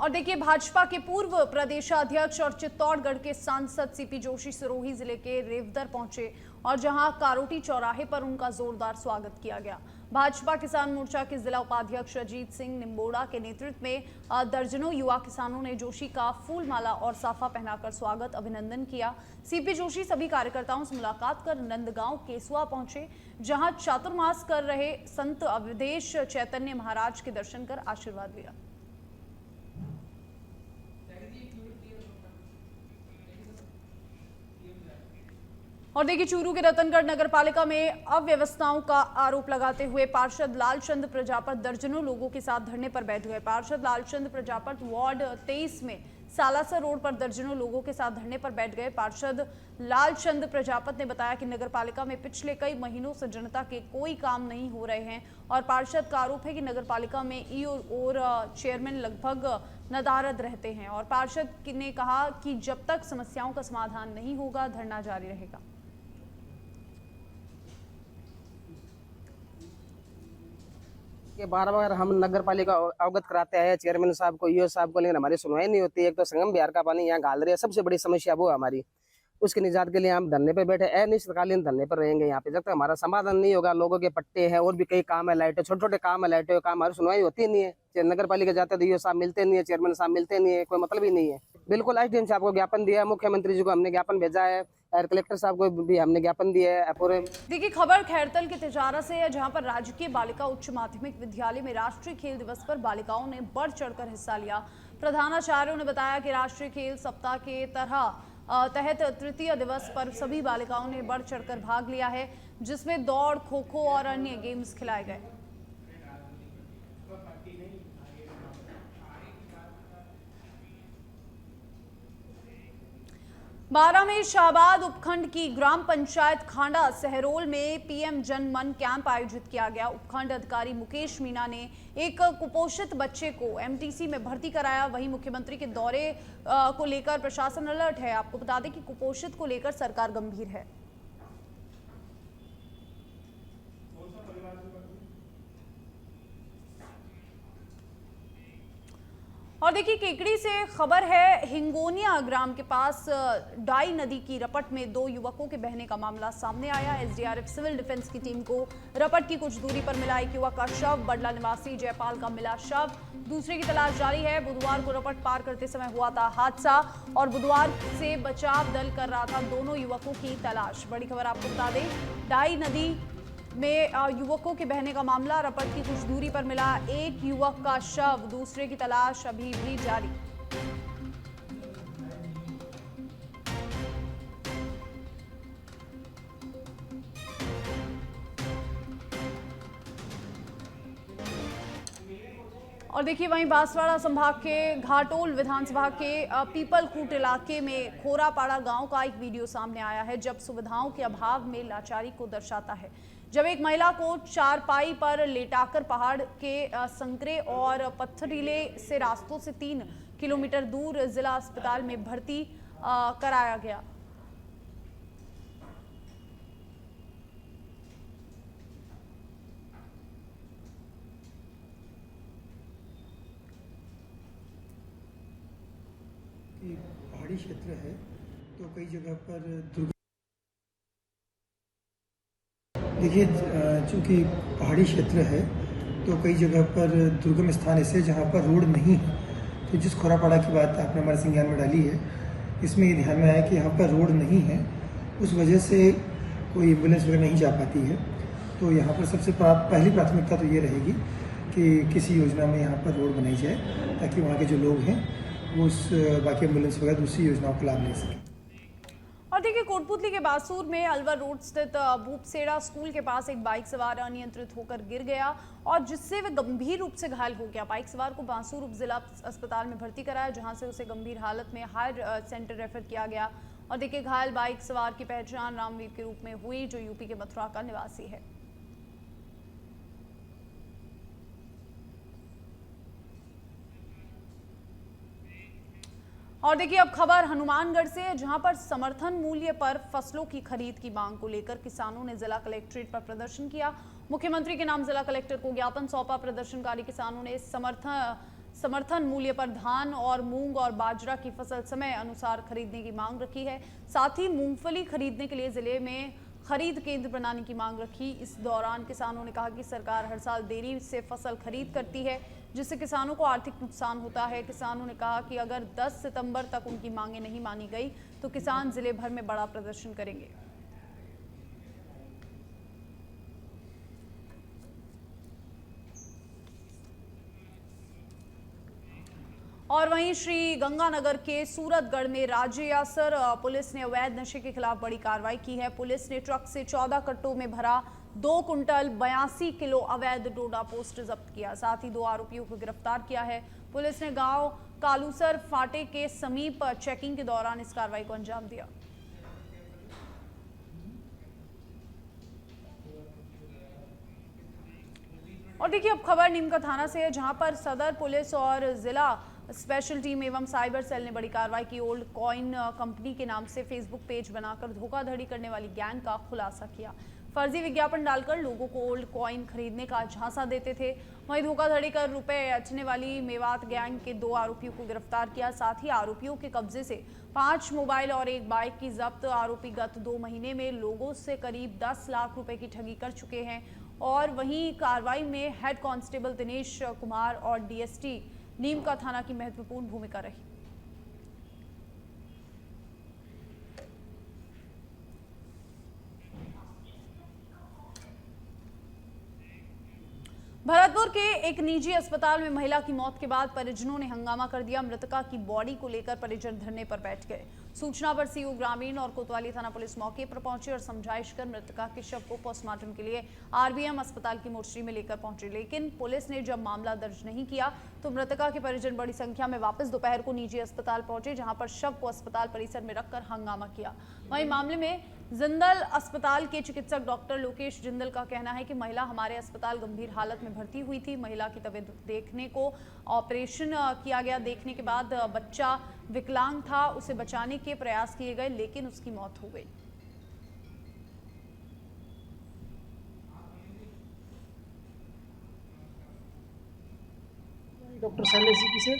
और देखिए, भाजपा के पूर्व प्रदेशाध्यक्ष और चित्तौड़गढ़ के सांसद सीपी जोशी सिरोही जिले के रेवदर पहुंचे और जहां कारोटी चौराहे पर उनका जोरदार स्वागत किया गया। भाजपा किसान मोर्चा के जिला उपाध्यक्ष अजीत सिंह निम्बोड़ा के नेतृत्व में दर्जनों युवा किसानों ने जोशी का फूल माला और साफा पहनाकर स्वागत अभिनंदन किया। सीपी जोशी सभी कार्यकर्ताओं से मुलाकात कर नंदगांव केसुआ पहुंचे, जहां चातुर्मास कर रहे संत अवधेश चैतन्य महाराज के दर्शन कर आशीर्वाद लिया। और देखिए, चूरू के रतनगढ़ नगर पालिका में अव्यवस्थाओं का आरोप लगाते हुए पार्षद लालचंद प्रजापत दर्जनों लोगों के साथ धरने पर बैठ गए। पार्षद लालचंद प्रजापत वार्ड 23 में सालासर रोड पर दर्जनों लोगों के साथ धरने पर बैठ गए। पार्षद लालचंद प्रजापत ने बताया कि नगर पालिका में पिछले कई महीनों से जनता के कोई काम नहीं हो रहे हैं और पार्षद का आरोप है कि नगर पालिका में ई और चेयरमैन लगभग नदारद रहते हैं। और पार्षद ने कहा कि जब तक समस्याओं का समाधान नहीं होगा, धरना जारी रहेगा। कि बार बार हम नगर पालिका अवगत कराते हैं चेयरमैन साहब को, ईओ साहब को, लेकिन हमारी सुनवाई नहीं होती। एक तो संगम बिहार का पानी यहाँ गाल रही है, सबसे बड़ी समस्या वो हमारी, उसके निजात के लिए हम धरने पे बैठे, अनिश्चितकालीन धरने पर रहेंगे यहाँ पे जब तक हमारा समाधान नहीं होगा। लोगों के पट्टे हैं और भी कई काम है, लाइटें, छोटे छोटे काम है, लाइटें काम, हमारी सुनवाई होती नहीं है। नगर पालिका जाते तो ईओ साहब मिलते नहीं है, चेयरमैन साहब मिलते नहीं है, कोई मतलब ही नहीं है। बिल्कुल एसडीएम साहब को ज्ञापन दिया है, मुख्यमंत्री जी को हमने ज्ञापन भेजा है, कलेक्टर साहब को भी हमने ज्ञापन दिया है पूरे। देखिए, खबर खैरतल के तिजारा से है, जहां पर राजकीय बालिका उच्च माध्यमिक विद्यालय में राष्ट्रीय खेल दिवस पर बालिकाओं ने बढ़ चढ़कर हिस्सा लिया। प्रधानाचार्यों ने बताया कि राष्ट्रीय खेल सप्ताह के तहत तृतीय दिवस पर सभी बालिकाओं ने बढ़ चढ़कर भाग लिया है, जिसमें दौड़, खो खो और अन्य गेम्स खिलाए गए। बारां में शाहबाद उपखंड की ग्राम पंचायत खांडा सहरोल में पीएम जन मन कैंप आयोजित किया गया। उपखंड अधिकारी मुकेश मीणा ने एक कुपोषित बच्चे को एमटीसी में भर्ती कराया। वहीं मुख्यमंत्री के दौरे को लेकर प्रशासन अलर्ट है। आपको बता दें कि कुपोषित को लेकर सरकार गंभीर है। और देखिए, केकड़ी से खबर है, हिंगोनिया ग्राम के पास डाई नदी की रपट में 2 युवकों के बहने का मामला सामने आया। एसडीआरएफ सिविल डिफेंस की टीम को रपट की कुछ दूरी पर मिला एक युवक का शव, बडला निवासी जयपाल का मिला शव। दूसरे की तलाश जारी है। बुधवार को रपट पार करते समय हुआ था हादसा और बुधवार से बचाव दल कर रहा था दोनों युवकों की तलाश। बड़ी खबर आपको बता दें, डाई नदी में युवकों के बहने का मामला, रपट की कुछ दूरी पर मिला एक युवक का शव, दूसरे की तलाश अभी भी जारी। और देखिए, वहीं बांसवाड़ा संभाग के घाटोल विधानसभा के पीपलकूट इलाके में खोरापाड़ा गांव का एक वीडियो सामने आया है, जब सुविधाओं के अभाव में लाचारी को दर्शाता है। जब एक महिला को चारपाई पर लेटाकर पहाड़ के संकरे और पत्थरीले से रास्तों से 3 किलोमीटर दूर जिला अस्पताल में भर्ती कराया गया। पहाड़ी क्षेत्र है तो कई जगह पर देखिए, चूँकि पहाड़ी क्षेत्र है तो कई जगह पर दुर्गम स्थान ऐसे जहाँ पर रोड नहीं है। तो जिस खोरापाड़ा की बात आपने हमारे संज्ञान में डाली है, इसमें ये ध्यान में आया कि यहाँ पर रोड नहीं है, उस वजह से कोई एम्बुलेंस वगैरह नहीं जा पाती है। तो यहाँ पर सबसे पहली प्राथमिकता तो ये रहेगी कि किसी योजना में यहाँ पर रोड बनाई जाए, ताकि वहाँ के जो लोग हैं वो उस बाकी एम्बुलेंस वगैरह दूसरी योजनाओं का लाभ ले सकें। और देखिए, कोटपुतली के बासूर में अलवर रोड स्थित भूपसेड़ा स्कूल के पास एक बाइक सवार अनियंत्रित होकर गिर गया और जिससे वह गंभीर रूप से घायल हो गया। बाइक सवार को बासूर उप जिला अस्पताल में भर्ती कराया, जहां से उसे गंभीर हालत में हायर सेंटर रेफर किया गया। और देखिए, घायल बाइक सवार की पहचान रामवीर के रूप में हुई, जो यूपी के मथुरा का निवासी है। और देखिए, अब खबर हनुमानगढ़ से है, जहां पर समर्थन मूल्य पर फसलों की खरीद की मांग को लेकर किसानों ने जिला कलेक्ट्रेट पर प्रदर्शन किया। मुख्यमंत्री के नाम जिला कलेक्टर को ज्ञापन सौंपा। प्रदर्शनकारी किसानों ने समर्थन मूल्य पर धान और मूंग और बाजरा की फसल समय अनुसार खरीदने की मांग रखी है। साथ ही मूंगफली खरीदने के लिए जिले में खरीद केंद्र बनाने की मांग रखी। इस दौरान किसानों ने कहा कि सरकार हर साल देरी से फसल खरीद करती है, जिससे किसानों को आर्थिक नुकसान होता है। किसानों ने कहा कि अगर 10 सितंबर तक उनकी मांगें नहीं मानी गई तो किसान जिले भर में बड़ा प्रदर्शन करेंगे। और वहीं श्री गंगानगर के सूरतगढ़ में राजेयासर पुलिस ने अवैध नशे के खिलाफ बड़ी कार्रवाई की है। पुलिस ने ट्रक से 14 कट्टों में भरा 2 कुंटल 82 किलो अवैध डोडा पोस्ट जब्त किया। साथ ही 2 आरोपियों को गिरफ्तार किया है। पुलिस ने गांव कालूसर फाटे के समीप चेकिंग के दौरान इस कार्रवाई को अंजाम दिया। और देखिए अब खबर नीमका थाना से है, जहां पर सदर पुलिस और जिला स्पेशल टीम एवं साइबर सेल ने बड़ी कार्रवाई की। ओल्ड कॉइन कंपनी के नाम से फेसबुक पेज बनाकर धोखाधड़ी करने वाली गैंग का खुलासा किया। फर्जी विज्ञापन डालकर लोगों को ओल्ड कॉइन खरीदने का झांसा देते थे। वहीं धोखाधड़ी कर रुपए अटने वाली मेवात गैंग के 2 आरोपियों को गिरफ्तार किया। साथ ही आरोपियों के कब्जे से 5 मोबाइल और 1 बाइक की जब्त। आरोपी गत 2 महीने में लोगों से करीब 10 लाख रुपए की ठगी कर चुके हैं। और वहीं कार्रवाई में हेड कांस्टेबल दिनेश कुमार और डीएसटी नीमका थाना की महत्वपूर्ण भूमिका रही। भरतपुर के एक निजी अस्पताल में महिला की मौत के बाद परिजनों ने हंगामा कर दिया। मृतका की बॉडी को लेकर परिजन धरने पर बैठ गए। सूचना पर सीओ ग्रामीण और कोतवाली थाना पुलिस मौके पर पहुंचे और समझाइश कर मृतका के शव को पोस्टमार्टम के लिए आरबीएम अस्पताल की मोर्चरी में लेकर पहुंचे। लेकिन पुलिस ने जब मामला दर्ज नहीं किया तो मृतका के परिजन बड़ी संख्या में वापस दोपहर को निजी अस्पताल पहुंचे, जहां पर शव को अस्पताल परिसर में रखकर हंगामा किया। वहीं मामले में जिंदल अस्पताल के चिकित्सक डॉक्टर लोकेश जिंदल का कहना है कि महिला हमारे अस्पताल गंभीर हालत में भर्ती हुई थी। महिला की तबीयत देखने को ऑपरेशन किया गया। देखने के बाद बच्चा विकलांग था, उसे बचाने के प्रयास किए गए लेकिन उसकी मौत हो गई। डॉक्टर शैलेश जी से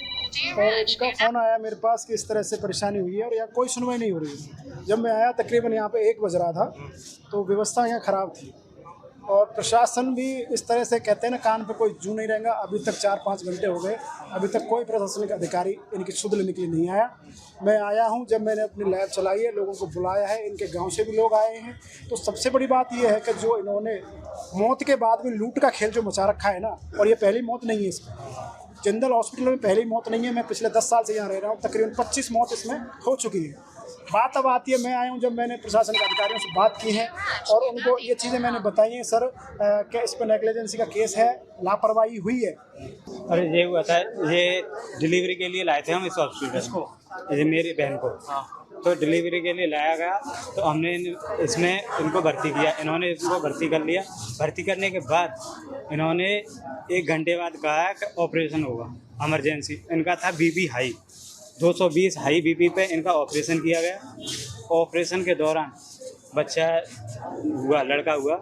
और उनका फ़ोन आया मेरे पास कि इस तरह से परेशानी हुई है और यहाँ कोई सुनवाई नहीं हो रही है। जब मैं आया तकरीबन यहाँ पे 1 बज रहा था तो व्यवस्था यहाँ ख़राब थी और प्रशासन भी इस तरह से कहते हैं ना, कान पे कोई जू नहीं रहेगा। अभी तक 4-5 घंटे हो गए, अभी तक कोई प्रशासनिक अधिकारी इनकी सुध लेने के लिए नहीं आया। मैं आया हूँ, जब मैंने अपनी लैब चलाई है, लोगों को बुलाया है, इनके गांव से भी लोग आए हैं। तो सबसे बड़ी बात यह है कि जो इन्होंने मौत के बाद भी लूट का खेल जो मचा रखा है ना, और ये पहली मौत नहीं है इसमें। जिंदल हॉस्पिटल में पहली मौत नहीं है। मैं पिछले 10 साल से यहाँ रह रहा हूँ, तकरीबन 25 मौत इसमें हो चुकी है। बात अब आती है, मैं आया हूँ जब मैंने प्रशासन के अधिकारियों से बात की है और उनको ये चीज़ें मैंने बताई हैं, सर क्या इस पर नेग्लिजेंसी का केस है, लापरवाही हुई है। अरे ये हुआ था, ये डिलीवरी के लिए लाए थे हम इस हॉस्पिटल को, ये मेरी बहन को। तो डिलीवरी के लिए लाया गया तो हमने इसमें इनको भर्ती किया। इन्होंने इसको भर्ती कर लिया। भर्ती करने के बाद इन्होंने 1 घंटे बाद कहा कि ऑपरेशन होगा, इमरजेंसी। इनका था बीपी हाई, 220 हाई बीपी पे इनका ऑपरेशन किया गया। ऑपरेशन के दौरान बच्चा हुआ, लड़का हुआ।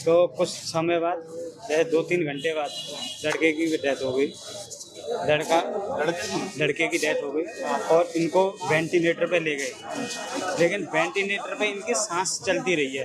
तो कुछ समय बाद, जैसे 2-3 घंटे बाद लड़के की डेथ हो गई। लड़के की डेथ हो गई और इनको वेंटिलेटर पे ले गए। लेकिन वेंटिलेटर पे इनकी सांस चलती रही है,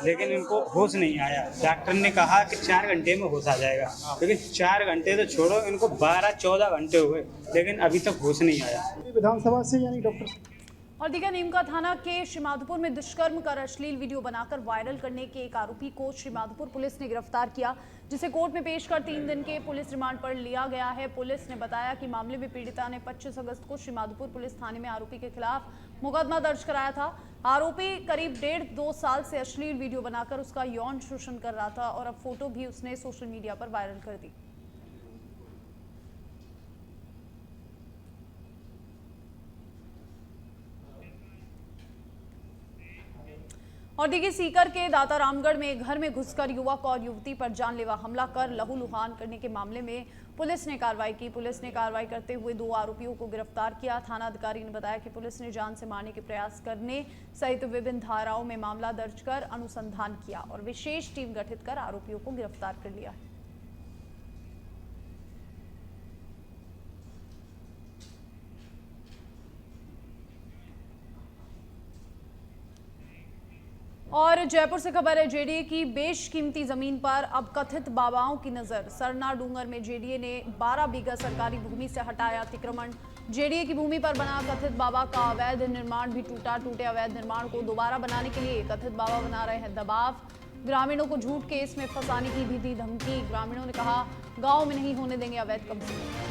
लेकिन इनको होश नहीं आया। डॉक्टर ने कहा कि 4 घंटे में होश आ जाएगा, लेकिन 4 घंटे तो छोड़ो, इनको 12-14 घंटे हो गए, लेकिन अभी तक होश नहीं आया। विधानसभा से यानी डॉक्टर। और दीघा नीमका थाना के श्रीमाधोपुर में दुष्कर्म कर अश्लील वीडियो बनाकर वायरल करने के एक आरोपी को श्रीमाधोपुर पुलिस ने गिरफ्तार किया, जिसे कोर्ट में पेश कर 3 दिन के पुलिस रिमांड पर लिया गया है। पुलिस ने बताया कि मामले में पीड़िता ने 25 अगस्त को श्रीमाधोपुर पुलिस थाने में आरोपी के खिलाफ मुकदमा दर्ज कराया था। आरोपी करीब 1.5-2 साल से अश्लील वीडियो बनाकर उसका यौन शोषण कर रहा था और अब फोटो भी उसने सोशल मीडिया पर वायरल कर दी। और देखिए सीकर के दाता रामगढ़ में घर में घुसकर युवक और युवती पर जानलेवा हमला कर लहूलुहान करने के मामले में पुलिस ने कार्रवाई की। पुलिस ने कार्रवाई करते हुए 2 आरोपियों को गिरफ्तार किया। थाना अधिकारी ने बताया कि पुलिस ने जान से मारने के प्रयास करने सहित विभिन्न धाराओं में मामला दर्ज कर अनुसंधान किया और विशेष टीम गठित कर आरोपियों को गिरफ्तार कर लिया है। और जयपुर से खबर है जेडीए की बेशकीमती जमीन पर अब कथित बाबाओं की नजर। सरना डूंगर में जेडीए ने 12 बीघा सरकारी भूमि से हटाया अतिक्रमण। जेडीए की भूमि पर बना कथित बाबा का अवैध निर्माण भी टूटा। टूटे अवैध निर्माण को दोबारा बनाने के लिए कथित बाबा बना रहे हैं दबाव। ग्रामीणों को झूठ केस में फंसाने की भी दी धमकी। ग्रामीणों ने कहा गांव में नहीं होने देंगे अवैध कब्जे।